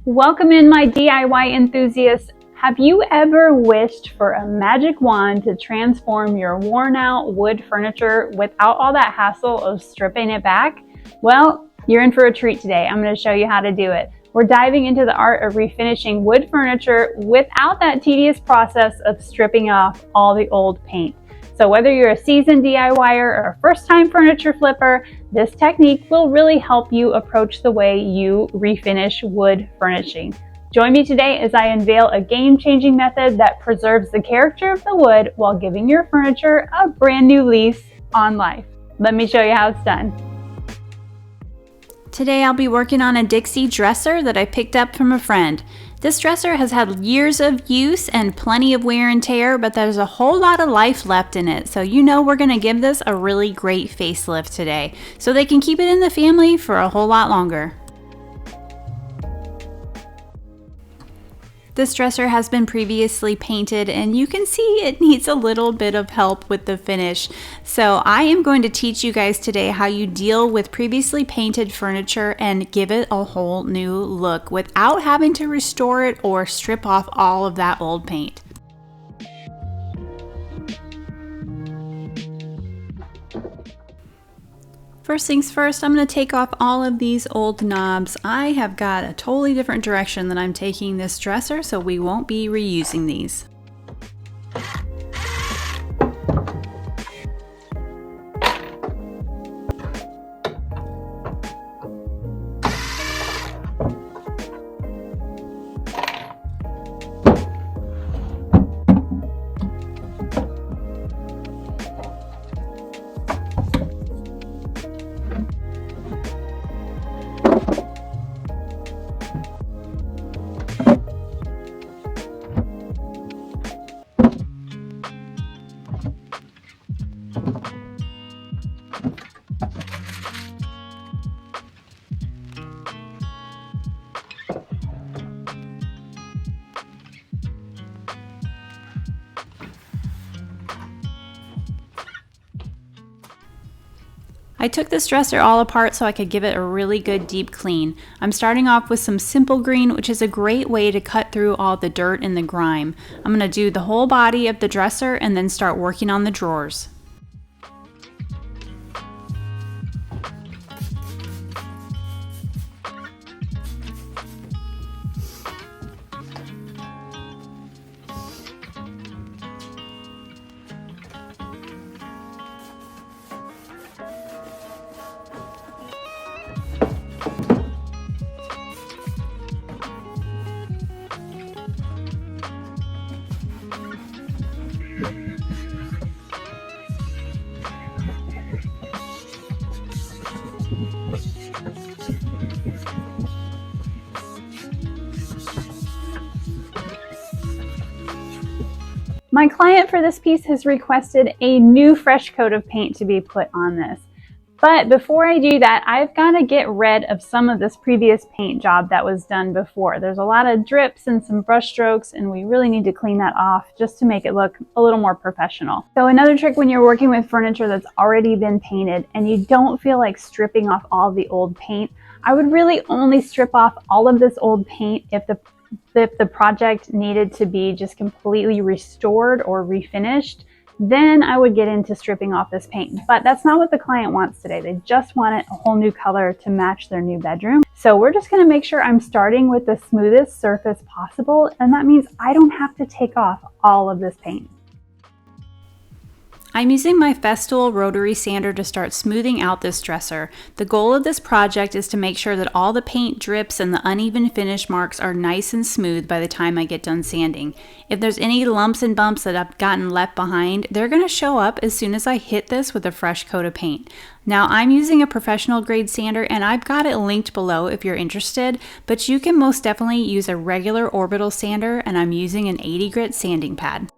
Welcome in, my DIY enthusiasts. Have you ever wished for a magic wand to transform your worn out wood furniture without all that hassle of stripping it back? Well, you're in for a treat today. I'm going to show you how to do it. We're diving into the art of refinishing wood furniture without that tedious process of stripping off all the old paint. So whether you're a seasoned DIYer or a first-time furniture flipper, this technique will really help you approach the way you refinish wood furnishing. Join me today as I unveil a game-changing method that preserves the character of the wood while giving your furniture a brand new lease on life. Let me show you how it's done. Today I'll be working on a Dixie dresser that I picked up from a friend. This dresser has had years of use and plenty of wear and tear, but there's a whole lot of life left in it. So you know we're going to give this a really great facelift today, so they can keep it in the family for a whole lot longer. This dresser has been previously painted and you can see it needs a little bit of help with the finish. So I am going to teach you guys today how you deal with previously painted furniture and give it a whole new look without having to restore it or strip off all of that old paint. First things first, I'm going to take off all of these old knobs. I have got a totally different direction that I'm taking this dresser, so we won't be reusing these. I took this dresser all apart so I could give it a really good deep clean. I'm starting off with some simple green, which is a great way to cut through all the dirt and the grime. I'm going to do the whole body of the dresser and then start working on the drawers. My client for this piece has requested a new fresh coat of paint to be put on this. But before I do that, I've got to get rid of some of this previous paint job that was done before. There's a lot of drips and some brush strokes, and we really need to clean that off just to make it look a little more professional. So another trick when you're working with furniture that's already been painted and you don't feel like stripping off all the old paint, I would really only strip off all of this old paint if the project needed to be just completely restored or refinished. Then I would get into stripping off this paint. But that's not what the client wants today. They just want it a whole new color to match their new bedroom. So we're just going to make sure I'm starting with the smoothest surface possible, and that means I don't have to take off all of this paint. I'm using my Festool rotary sander to start smoothing out this dresser. The goal of this project is to make sure that all the paint drips and the uneven finish marks are nice and smooth by the time I get done sanding. If there's any lumps and bumps that I've gotten left behind, they're going to show up as soon as I hit this with a fresh coat of paint. Now I'm using a professional grade sander and I've got it linked below if you're interested, but you can most definitely use a regular orbital sander, and I'm using an 80 grit sanding pad.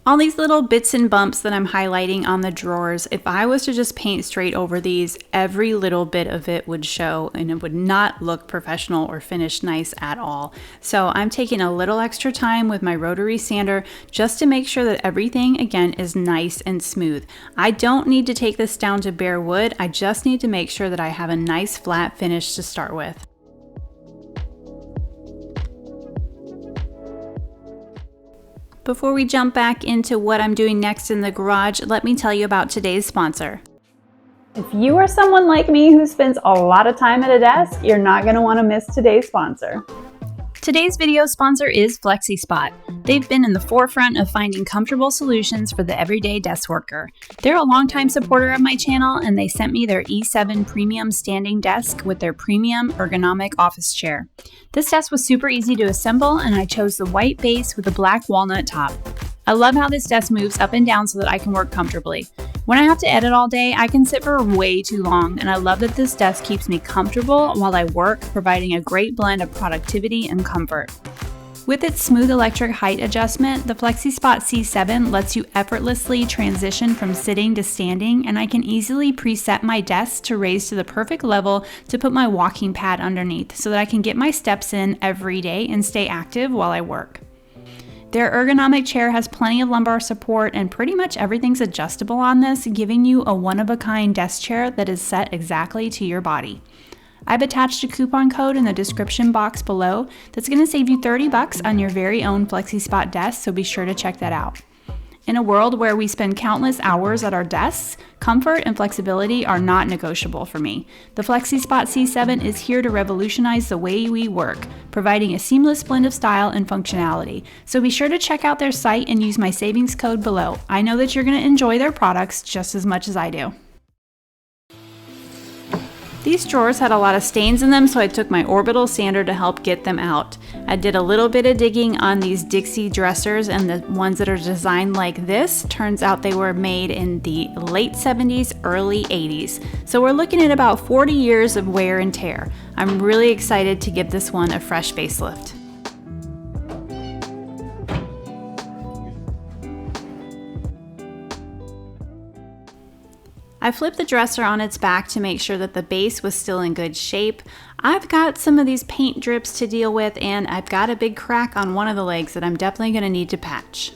All these little bits and bumps that I'm highlighting on the drawers, if I was to just paint straight over these, every little bit of it would show and it would not look professional or finished nice at all. So I'm taking a little extra time with my rotary sander just to make sure that everything, again, is nice and smooth. I don't need to take this down to bare wood. I just need to make sure that I have a nice flat finish to start with. Before we jump back into what I'm doing next in the garage, let me tell you about today's sponsor. If you are someone like me who spends a lot of time at a desk, you're not going to want to miss today's sponsor. Today's video sponsor is FlexiSpot. They've been in the forefront of finding comfortable solutions for the everyday desk worker. They're a longtime supporter of my channel, and they sent me their E7 Premium Standing Desk with their premium ergonomic office chair. This desk was super easy to assemble, and I chose the white base with the black walnut top. I love how this desk moves up and down so that I can work comfortably. When I have to edit all day, I can sit for way too long, and I love that this desk keeps me comfortable while I work, providing a great blend of productivity and comfort. With its smooth electric height adjustment, the FlexiSpot C7 lets you effortlessly transition from sitting to standing, and I can easily preset my desk to raise to the perfect level to put my walking pad underneath so that I can get my steps in every day and stay active while I work. Their ergonomic chair has plenty of lumbar support, and pretty much everything's adjustable on this, giving you a one-of-a-kind desk chair that is set exactly to your body. I've attached a coupon code in the description box below that's going to save you $30 on your very own FlexiSpot desk, so be sure to check that out. In a world where we spend countless hours at our desks, comfort and flexibility are not negotiable for me. The FlexiSpot C7 is here to revolutionize the way we work, providing a seamless blend of style and functionality. So be sure to check out their site and use my savings code below. I know that you're going to enjoy their products just as much as I do. These drawers had a lot of stains in them, so I took my orbital sander to help get them out. I did a little bit of digging on these Dixie dressers, and the ones that are designed like this, turns out they were made in the late 70s, early 80s. So we're looking at about 40 years of wear and tear. I'm really excited to give this one a fresh facelift. I flipped the dresser on its back to make sure that the base was still in good shape. I've got some of these paint drips to deal with, and I've got a big crack on one of the legs that I'm definitely going to need to patch.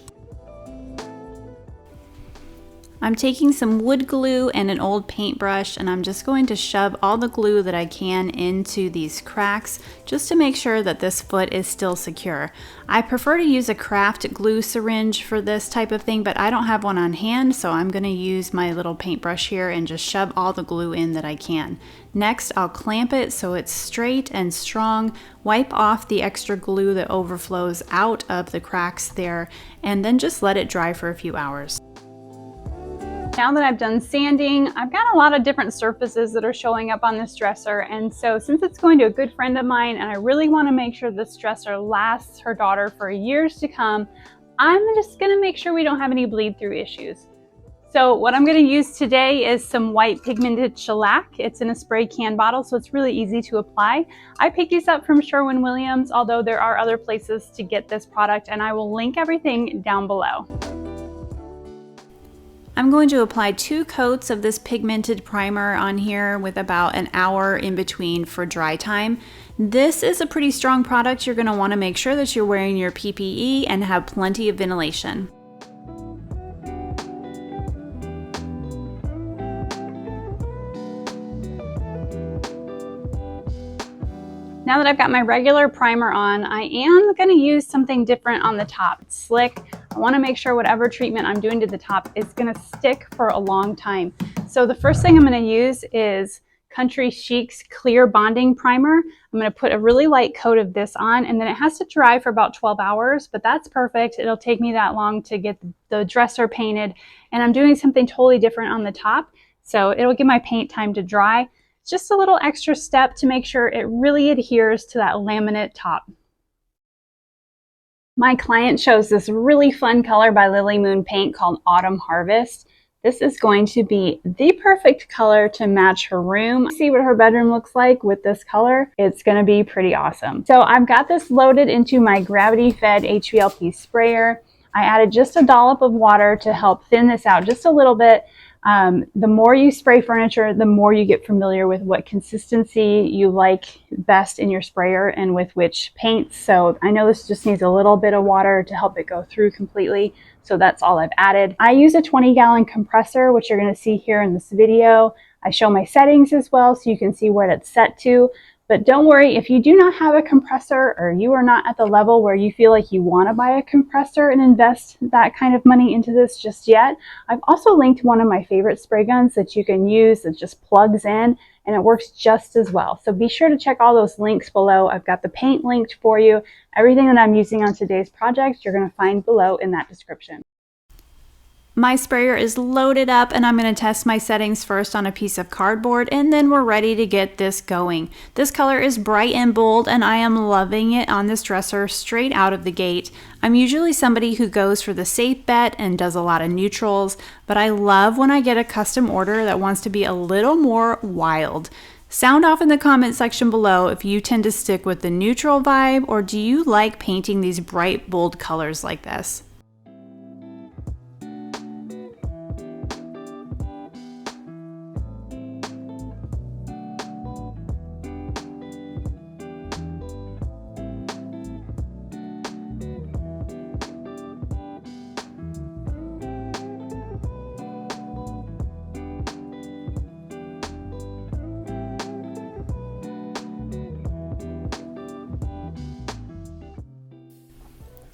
I'm taking some wood glue and an old paintbrush, and I'm just going to shove all the glue that I can into these cracks just to make sure that this foot is still secure. I prefer to use a craft glue syringe for this type of thing, but I don't have one on hand, so I'm going to use my little paintbrush here and just shove all the glue in that I can. Next, I'll clamp it so it's straight and strong, wipe off the extra glue that overflows out of the cracks there, and then just let it dry for a few hours. Now that I've done sanding, I've got a lot of different surfaces that are showing up on this dresser, and so since it's going to a good friend of mine and I really want to make sure this dresser lasts her daughter for years to come, I'm just going to make sure we don't have any bleed through issues. So what I'm going to use today is some white pigmented shellac. It's in a spray can bottle, so it's really easy to apply. I picked these up from Sherwin-Williams, although there are other places to get this product, and I will link everything down below. I'm going to apply 2 coats of this pigmented primer on here with about an hour in between for dry time. This is a pretty strong product. You're going to want to make sure that you're wearing your PPE and have plenty of ventilation. Now that I've got my regular primer on, I am going to use something different on the top. It's slick. I want to make sure whatever treatment I'm doing to the top is going to stick for a long time. So the first thing I'm going to use is Country Chic's Clear Bonding Primer. I'm going to put a really light coat of this on, and then it has to dry for about 12 hours, but that's perfect. It'll take me that long to get the dresser painted, and I'm doing something totally different on the top, so it'll give my paint time to dry. Just a little extra step to make sure it really adheres to that laminate top. My client chose this really fun color by Lily Moon Paint called Autumn Harvest. This is going to be the perfect color to match her room. See what her bedroom looks like with this color. It's going to be pretty awesome. So I've got this loaded into my gravity-fed HVLP sprayer. I added just a dollop of water to help thin this out just a little bit. The more you spray furniture, the more you get familiar with what consistency you like best in your sprayer and with which paints. So I know this just needs a little bit of water to help it go through completely. So that's all I've added. I use a 20-gallon compressor, which you're going to see here in this video. I show my settings as well, so you can see what it's set to. But don't worry, if you do not have a compressor or you are not at the level where you feel like you want to buy a compressor and invest that kind of money into this just yet, I've also linked one of my favorite spray guns that you can use that just plugs in and it works just as well. So be sure to check all those links below. I've got the paint linked for you. Everything that I'm using on today's project, you're going to find below in that description. My sprayer is loaded up and I'm going to test my settings first on a piece of cardboard and then we're ready to get this going. This color is bright and bold and I am loving it on this dresser straight out of the gate. I'm usually somebody who goes for the safe bet and does a lot of neutrals, but I love when I get a custom order that wants to be a little more wild. Sound off in the comment section below if you tend to stick with the neutral vibe or do you like painting these bright, bold colors like this?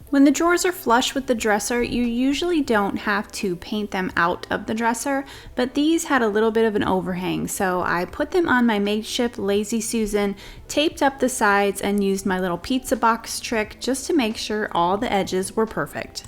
When the drawers are flush with the dresser, you usually don't have to paint them out of the dresser, but these had a little bit of an overhang, so I put them on my makeshift Lazy Susan, taped up the sides, and used my little pizza box trick just to make sure all the edges were perfect.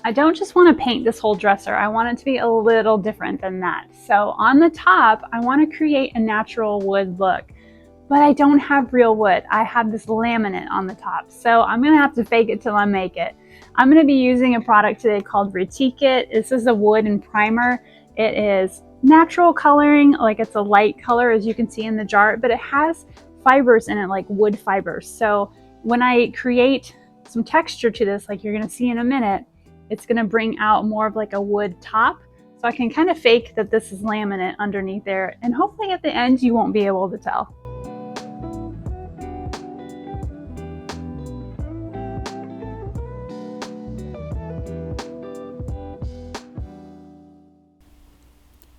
I don't just want to paint this whole dresser, I want it to be a little different than that. So on the top, I want to create a natural wood look, but I don't have real wood. I have this laminate on the top, so I'm going to have to fake it till I make it. I'm going to be using a product today called Refinishing. This is a wood and primer. It is natural coloring, like it's a light color as you can see in the jar, but it has fibers in it like wood fibers. So when I create some texture to this, like you're going to see in a minute, it's going to bring out more of like a wood top. So I can kind of fake that this is laminate underneath there, and hopefully at the end you won't be able to tell.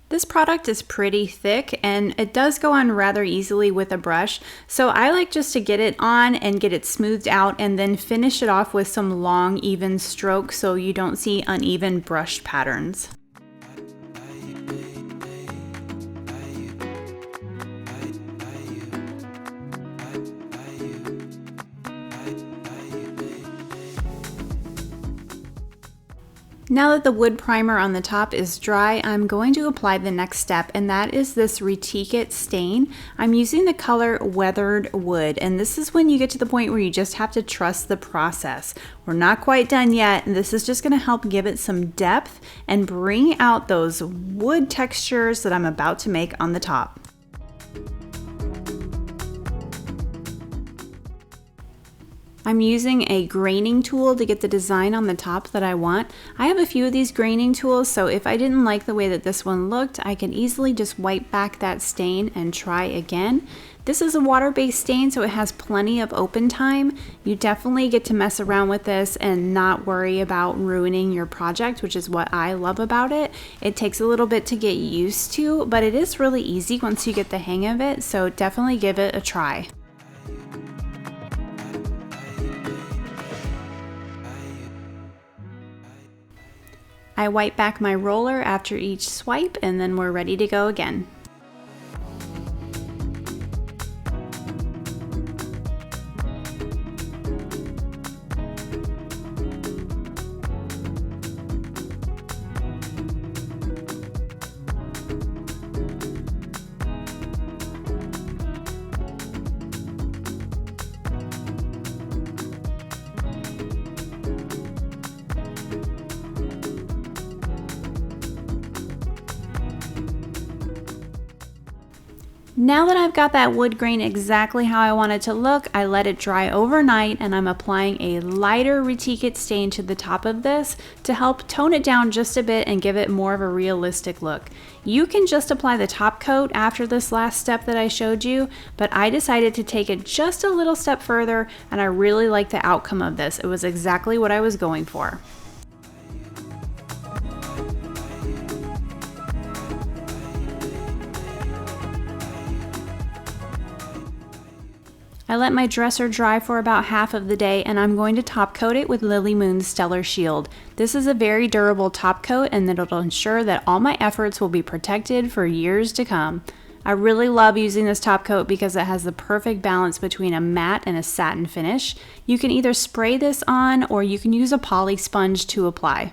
This product is pretty thick and it does go on rather easily with a brush, so I like just to get it on and get it smoothed out and then finish it off with some long even strokes so you don't see uneven brush patterns. Now that the wood primer on the top is dry, I'm going to apply the next step, and that is this Refinishing stain. I'm using the color Weathered Wood, and this is when you get to the point where you just have to trust the process. We're not quite done yet, and this is just going to help give it some depth and bring out those wood textures that I'm about to make on the top. I'm using a graining tool to get the design on the top that I want. I have a few of these graining tools, so if I didn't like the way that this one looked, I can easily just wipe back that stain and try again. This is a water-based stain, so it has plenty of open time. You definitely get to mess around with this and not worry about ruining your project, which is what I love about it. It takes a little bit to get used to, but it is really easy once you get the hang of it, so definitely give it a try. I wipe back my roller after each swipe and then we're ready to go again. Now that I've got that wood grain exactly how I want it to look, I let it dry overnight and I'm applying a lighter reticate stain to the top of this to help tone it down just a bit and give it more of a realistic look. You can just apply the top coat after this last step that I showed you, but I decided to take it just a little step further and I really like the outcome of this. It was exactly what I was going for. I let my dresser dry for about half of the day and I'm going to top coat it with Lily Moon's Stellar Shield. This is a very durable top coat and it'll ensure that all my efforts will be protected for years to come. I really love using this top coat because it has the perfect balance between a matte and a satin finish. You can either spray this on or you can use a poly sponge to apply.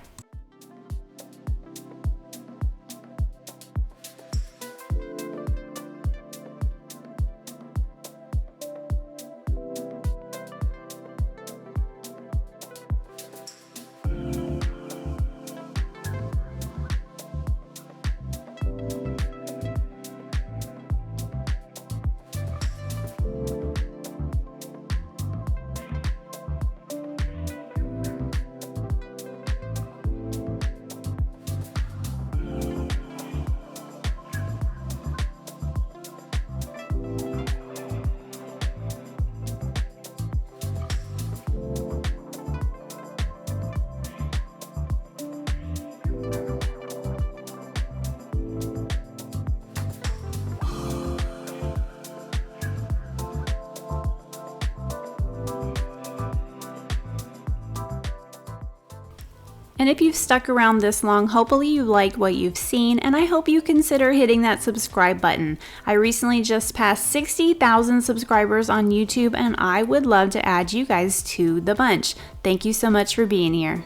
And if you've stuck around this long, hopefully you like what you've seen, and I hope you consider hitting that subscribe button. I recently just passed 60,000 subscribers on YouTube, and I would love to add you guys to the bunch. Thank you so much for being here.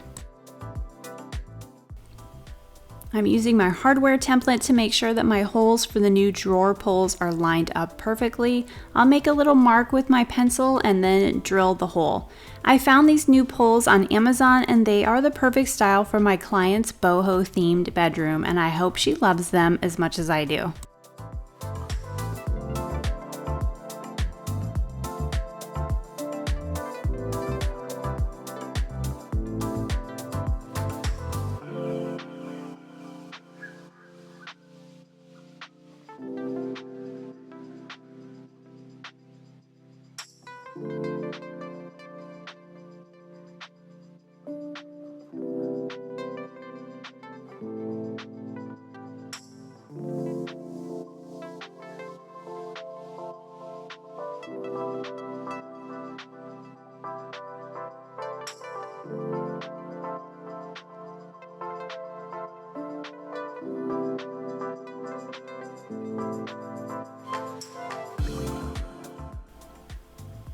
I'm using my hardware template to make sure that my holes for the new drawer pulls are lined up perfectly. I'll make a little mark with my pencil and then drill the hole. I found these new pulls on Amazon and they are the perfect style for my client's boho themed bedroom, and I hope she loves them as much as I do.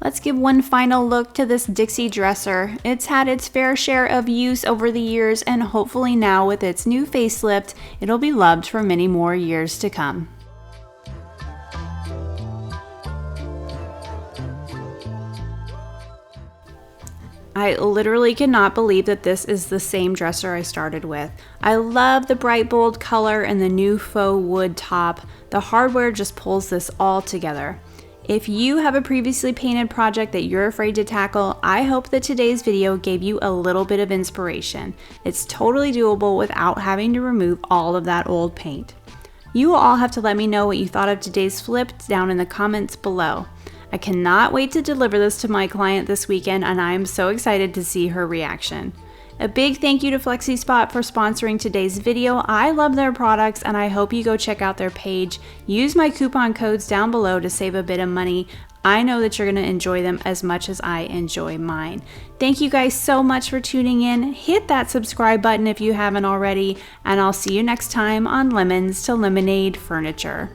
Let's give one final look to this Dixie dresser. It's had its fair share of use over the years, and hopefully now with its new facelift, it'll be loved for many more years to come. I literally cannot believe that this is the same dresser I started with. I love the bright bold color and the new faux wood top. The hardware just pulls this all together. If you have a previously painted project that you're afraid to tackle, I hope that today's video gave you a little bit of inspiration. It's totally doable without having to remove all of that old paint. You will all have to let me know what you thought of today's flip down in the comments below. I cannot wait to deliver this to my client this weekend, and I am so excited to see her reaction. A big thank you to FlexiSpot for sponsoring today's video. I love their products and I hope you go check out their page. Use my coupon codes down below to save a bit of money. I know that you're going to enjoy them as much as I enjoy mine. Thank you guys so much for tuning in. Hit that subscribe button if you haven't already, and I'll see you next time on Lemons to Lemonade Furniture.